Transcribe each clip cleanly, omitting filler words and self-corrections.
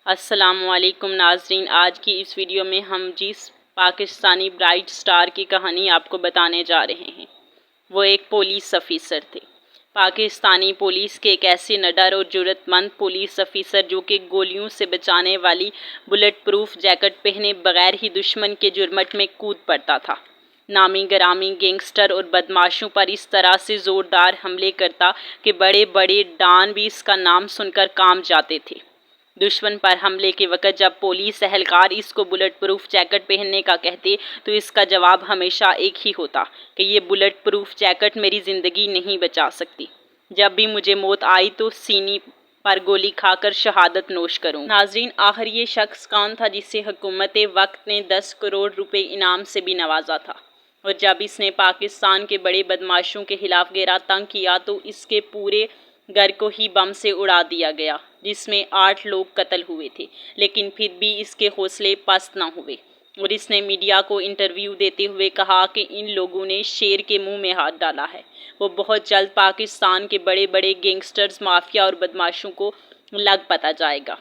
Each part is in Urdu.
السلام علیکم ناظرین، آج کی اس ویڈیو میں ہم جس پاکستانی برائٹ سٹار کی کہانی آپ کو بتانے جا رہے ہیں وہ ایک پولیس افیسر تھے۔ پاکستانی پولیس کے ایک ایسے نڈر اور جرأت مند پولیس افیسر جو کہ گولیوں سے بچانے والی بلٹ پروف جیکٹ پہنے بغیر ہی دشمن کے جرمٹ میں کود پڑتا تھا۔ نامی گرامی گینگسٹر اور بدماشوں پر اس طرح سے زوردار حملے کرتا کہ بڑے بڑے ڈان بھی اس کا نام سن کر کانپ جاتے تھے۔ دشمن پر حملے کے وقت جب پولیس اہلکار اس کو بلٹ پروف جیکٹ پہننے کا کہتے تو اس کا جواب ہمیشہ ایک ہی ہوتا کہ یہ بلٹ پروف جیکٹ میری زندگی نہیں بچا سکتی۔ جب بھی مجھے موت آئی تو سینے پر گولی کھا کر شہادت نوش کروں۔ ناظرین، آخر یہ شخص کون تھا جسے حکومت وقت نے 10 کروڑ روپے انعام سے بھی نوازا تھا؟ اور جب اس نے پاکستان کے بڑے بدماشوں کے خلاف گھیرا تنگ کیا تو اس کے پورے گھر کو ہی بم سے اڑا دیا گیا، جس میں 8 لوگ قتل ہوئے تھے، لیکن پھر بھی اس کے حوصلے پست نہ ہوئے اور اس نے میڈیا کو انٹرویو دیتے ہوئے کہا کہ ان لوگوں نے شیر کے منہ میں ہاتھ ڈالا ہے۔ وہ بہت جلد پاکستان کے بڑے بڑے گینگسٹرز، مافیا اور بدماشوں کو لگ پتا جائے گا۔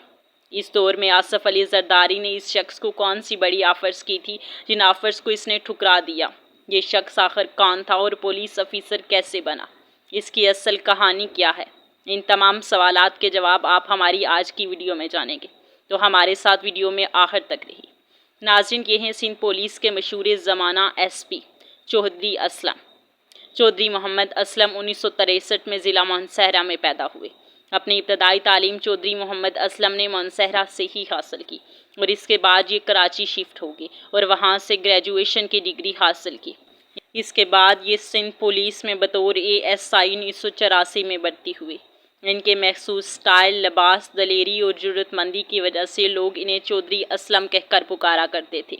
اس دور میں آصف علی زرداری نے اس شخص کو کون سی بڑی آفرز کی تھی جن آفرز کو اس نے ٹھکرا دیا؟ یہ شخص آخر کون تھا اور پولیس افیسر کیسے بنا؟ اس کی اصل کہانی کیا ہے؟ ان تمام سوالات کے جواب آپ ہماری آج کی ویڈیو میں جانیں گے، تو ہمارے ساتھ ویڈیو میں آخر تک رہی۔ ناظرین، یہ ہیں سندھ پولیس کے مشہور زمانہ ایس پی چودھری اسلم۔ چودھری محمد اسلم 1963 میں ضلع مانسہرہ میں پیدا ہوئے۔ اپنی ابتدائی تعلیم چودھری محمد اسلم نے مانسہرہ سے ہی حاصل کی اور اس کے بعد یہ کراچی شفٹ ہو گئے اور وہاں سے گریجویشن کی ڈگری حاصل کی۔ اس کے بعد یہ سندھ پولیس میں بطور ASI 1984 میں بھرتی ہوئے۔ ان کے مخصوص سٹائل، لباس، دلیری اور جرأت مندی کی وجہ سے لوگ انہیں چودھری اسلم کہہ کر پکارا کرتے تھے۔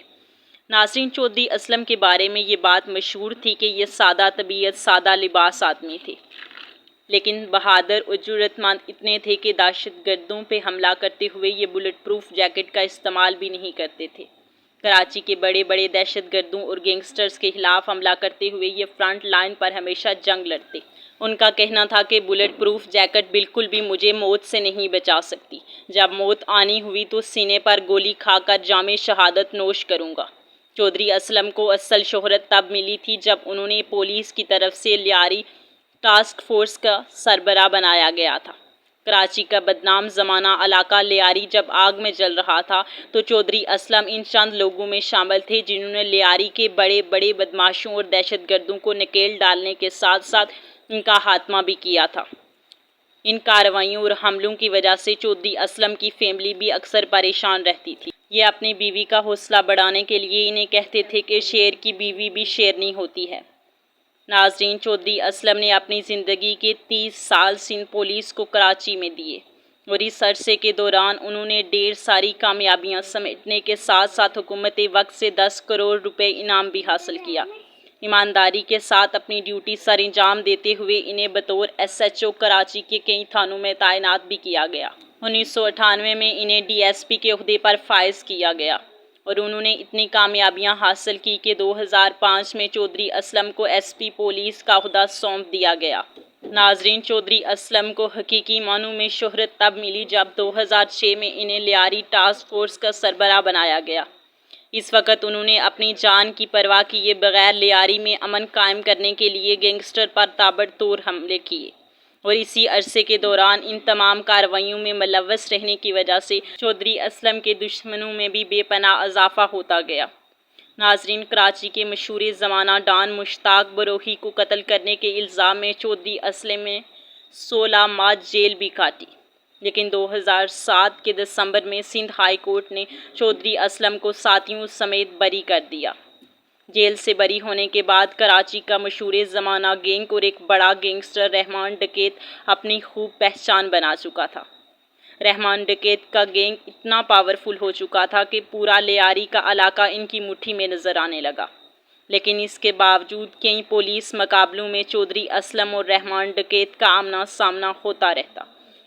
ناظرین، چودھری اسلم کے بارے میں یہ بات مشہور تھی کہ یہ سادہ طبیعت، سادہ لباس آدمی تھے، لیکن بہادر اور جرأت مند اتنے تھے کہ دہشت گردوں پہ حملہ کرتے ہوئے یہ بلٹ پروف جیکٹ کا استعمال بھی نہیں کرتے تھے۔ کراچی کے بڑے بڑے دہشت گردوں اور گینگسٹرز کے خلاف حملہ کرتے ہوئے یہ فرنٹ لائن پر ہمیشہ جنگ لڑتے۔ ان کا کہنا تھا کہ بلٹ پروف جیکٹ بالکل بھی مجھے موت سے نہیں بچا سکتی۔ جب موت آنی ہوئی تو سینے پر گولی کھا کر جام شہادت نوش کروں گا۔ چودھری اسلم کو اصل شہرت تب ملی تھی جب انہوں نے پولیس کی طرف سے لیاری ٹاسک فورس کا سربراہ بنایا گیا تھا۔ کراچی کا بدنام زمانہ علاقہ لیاری جب آگ میں جل رہا تھا تو چودھری اسلم ان چند لوگوں میں شامل تھے جنہوں نے لیاری کے بڑے بڑے بدماشوں اور دہشت گردوں کو نکیل ڈالنے کے ساتھ ساتھ ان کا خاتمہ بھی کیا تھا۔ ان کارروائیوں اور حملوں کی وجہ سے چودھری اسلم کی فیملی بھی اکثر پریشان رہتی تھی۔ یہ اپنی بیوی کا حوصلہ بڑھانے کے لیے انہیں کہتے تھے کہ شیر کی بیوی بھی شیرنی ہوتی ہے۔ ناظرین، چودھری اسلم نے اپنی زندگی کے 30 سال سندھ پولیس کو کراچی میں دیے اور اس عرصے کے دوران انہوں نے ڈھیر ساری کامیابیاں سمیٹنے کے ساتھ ساتھ حکومت وقت سے 10 کروڑ روپے انعام بھی حاصل کیا۔ ایمانداری کے ساتھ اپنی ڈیوٹی سر انجام دیتے ہوئے انہیں بطور SHO کراچی کے کئی تھانوں میں تعینات بھی کیا گیا۔ 1998 میں انہیں DSP کے عہدے پر فائز کیا گیا اور انہوں نے اتنی کامیابیاں حاصل کی کہ 2005 میں چودھری اسلم کو SP پولیس کا عہدہ سونپ دیا گیا۔ ناظرین، چودھری اسلم کو حقیقی معنوں میں شہرت تب ملی جب 2006 میں انہیں لیاری ٹاسک فورس کا سربراہ بنایا گیا۔ اس وقت انہوں نے اپنی جان کی پرواہ کیے بغیر لیاری میں امن قائم کرنے کے لیے گینگسٹر پر تابڑتوڑ حملے کیے اور اسی عرصے کے دوران ان تمام کارروائیوں میں ملوث رہنے کی وجہ سے چودھری اسلم کے دشمنوں میں بھی بے پناہ اضافہ ہوتا گیا۔ ناظرین، کراچی کے مشہور زمانہ ڈان مشتاق بروہی کو قتل کرنے کے الزام میں چودھری اسلم نے 16 ماہ جیل بھی کاٹی، لیکن 2007 کے دسمبر میں سندھ ہائی کورٹ نے چودھری اسلم کو ساتھیوں سمیت بری کر دیا۔ جیل سے بری ہونے کے بعد کراچی کا مشہور زمانہ گینگ اور ایک بڑا گینگسٹر رحمان ڈکیت اپنی خوب پہچان بنا چکا تھا۔ رحمان ڈکیت کا گینگ اتنا پاورفل ہو چکا تھا کہ پورا لیاری کا علاقہ ان کی مٹھی میں نظر آنے لگا، لیکن اس کے باوجود کئی پولیس مقابلوں میں چودھری اسلم اور رحمان ڈکیت کا آمنا سامنا ہوتا رہتا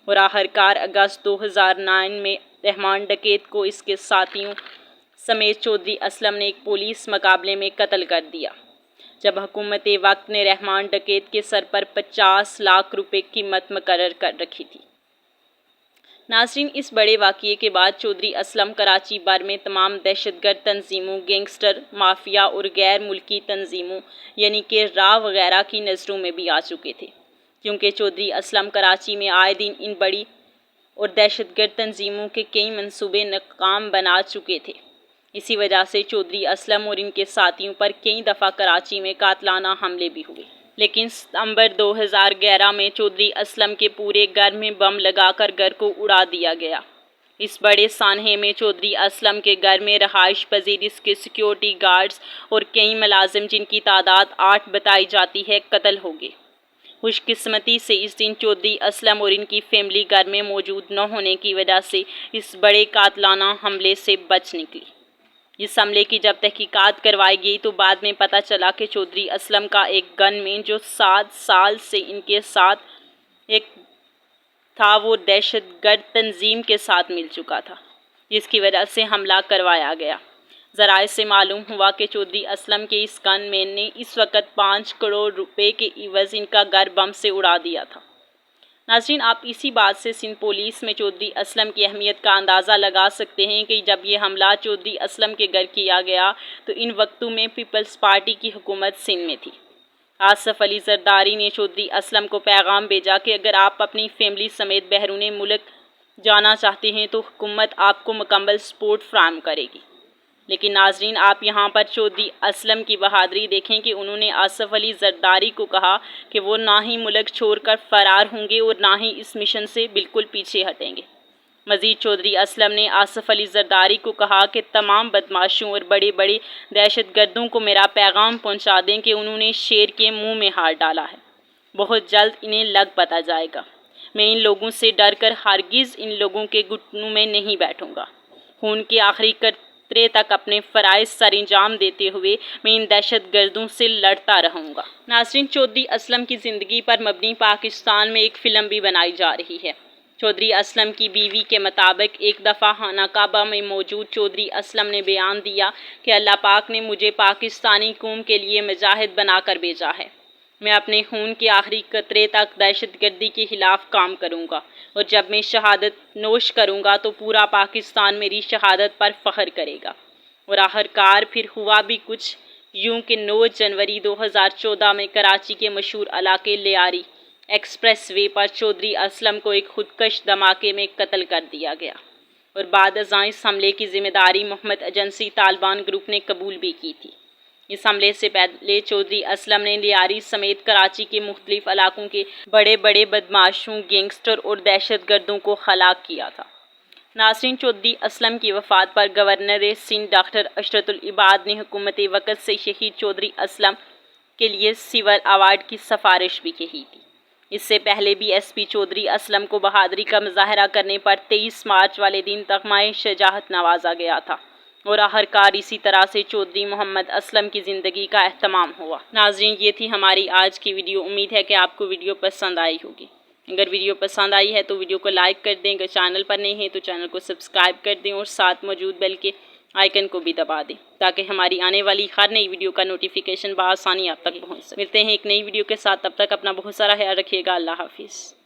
اور آخرکار اگست 2009 میں رحمان ڈکیت کو اس کے ساتھیوں سمیت چودھری اسلم نے ایک پولیس مقابلے میں قتل کر دیا، جب حکومت وقت نے رحمان ڈکیت کے سر پر 50 لاکھ روپے قیمت مقرر کر رکھی تھی۔ ناظرین، اس بڑے واقعے کے بعد چودھری اسلم کراچی بھر میں تمام دہشت گرد تنظیموں، گینگسٹر، مافیا اور غیر ملکی تنظیموں یعنی کہ را وغیرہ کی نظروں میں بھی آ چکے تھے، کیونکہ چودھری اسلم کراچی میں آئے دن ان بڑی اور دہشت گرد تنظیموں کے کئی منصوبے ناکام بنا چکے تھے۔ اسی وجہ سے چودھری اسلم اور ان کے ساتھیوں پر کئی دفعہ کراچی میں قاتلانہ حملے بھی ہوئے، لیکن ستمبر 2011 میں چودھری اسلم کے پورے گھر میں بم لگا کر گھر کو اڑا دیا گیا۔ اس بڑے سانحے میں چودھری اسلم کے گھر میں رہائش پذیر اس کے سیکیورٹی گارڈز اور کئی ملازم جن کی تعداد 8 بتائی جاتی ہے قتل ہو گئے۔ خوش قسمتی سے اس دن چودھری اسلم اور ان کی فیملی گھر میں موجود نہ ہونے کی وجہ سے اس بڑے قاتلانہ حملے سے بچ نکلی۔ اس حملے کی جب تحقیقات کروائی گئی تو بعد میں پتہ چلا کہ چودھری اسلم کا ایک گن مین جو 7 سال سے ان کے ساتھ ایک تھا وہ دہشت گرد تنظیم کے ساتھ مل چکا تھا، جس کی وجہ سے حملہ کروایا گیا۔ ذرائع سے معلوم ہوا کہ چودھری اسلم کے اس گن مین نے اس وقت 5 کروڑ روپے کے عوض ان کا گھر بم سے اڑا دیا تھا۔ ناظرین، آپ اسی بات سے سندھ پولیس میں چودھری اسلم کی اہمیت کا اندازہ لگا سکتے ہیں کہ جب یہ حملہ چودھری اسلم کے گھر کیا گیا تو ان وقتوں میں پیپلز پارٹی کی حکومت سندھ میں تھی۔ آصف علی زرداری نے چودھری اسلم کو پیغام بھیجا کہ اگر آپ اپنی فیملی سمیت بیرون ملک جانا چاہتے ہیں تو حکومت آپ کو مکمل سپورٹ فراہم کرے گی۔ لیکن ناظرین، آپ یہاں پر چودھری اسلم کی بہادری دیکھیں کہ انہوں نے آصف علی زرداری کو کہا کہ وہ نہ ہی ملک چھوڑ کر فرار ہوں گے اور نہ ہی اس مشن سے بالکل پیچھے ہٹیں گے۔ مزید چودھری اسلم نے آصف علی زرداری کو کہا کہ تمام بدماشوں اور بڑے بڑے دہشت گردوں کو میرا پیغام پہنچا دیں کہ انہوں نے شیر کے منہ میں ہاتھ ڈالا ہے، بہت جلد انہیں لگ پتا جائے گا۔ میں ان لوگوں سے ڈر کر ہرگز ان لوگوں کے گھٹنوں میں نہیں بیٹھوں گا۔ خون کے آخری قطرے تک اپنے فرائض سر انجام دیتے ہوئے میں ان دہشت گردوں سے لڑتا رہوں گا۔ ناظرین، چودھری اسلم کی زندگی پر مبنی پاکستان میں ایک فلم بھی بنائی جا رہی ہے۔ چودھری اسلم کی بیوی کے مطابق ایک دفعہ خانہ کعبہ میں موجود چودھری اسلم نے بیان دیا کہ اللہ پاک نے مجھے پاکستانی قوم کے لیے مجاہد بنا کر بھیجا ہے۔ میں اپنے خون کے آخری قطرے تک دہشت گردی کے خلاف کام کروں گا اور جب میں شہادت نوش کروں گا تو پورا پاکستان میری شہادت پر فخر کرے گا۔ اور آخرکار پھر ہوا بھی کچھ یوں کہ 9 جنوری 2014 میں کراچی کے مشہور علاقے لیاری ایکسپریس وے پر چودھری اسلم کو ایک خودکش دھماکے میں قتل کر دیا گیا اور بعد ازاں اس حملے کی ذمہ داری محمد ایجنسی طالبان گروپ نے قبول بھی کی تھی۔ اس حملے سے پہلے چودھری اسلم نے لیاری سمیت کراچی کے مختلف علاقوں کے بڑے بڑے بدماشوں، گینگسٹر اور دہشت گردوں کو ہلاک کیا تھا۔ ناظرین، چودھری اسلم کی وفات پر گورنر سندھ ڈاکٹر اشرت العباد نے حکومت وقت سے شہید چودھری اسلم کے لیے سول ایوارڈ کی سفارش بھی کی تھی۔ اس سے پہلے بھی ایس پی چودھری اسلم کو بہادری کا مظاہرہ کرنے پر 23 مارچ والے دن تمغہ شجاعت نوازا گیا تھا اور آخرکار اسی طرح سے چودھری محمد اسلم کی زندگی کا اہتمام ہوا۔ ناظرین، یہ تھی ہماری آج کی ویڈیو۔ امید ہے کہ آپ کو ویڈیو پسند آئی ہوگی۔ اگر ویڈیو پسند آئی ہے تو ویڈیو کو لائک کر دیں، اگر چینل پر نہیں ہیں تو چینل کو سبسکرائب کر دیں اور ساتھ موجود بیل کے آئیکن کو بھی دبا دیں تاکہ ہماری آنے والی ہر نئی ویڈیو کا نوٹیفیکیشن بآسانی آپ تک پہنچ سکے۔ ملتے ہیں ایک نئی ویڈیو کے ساتھ، تب تک اپنا بہت سارا خیال رکھیے گا۔ اللہ حافظ۔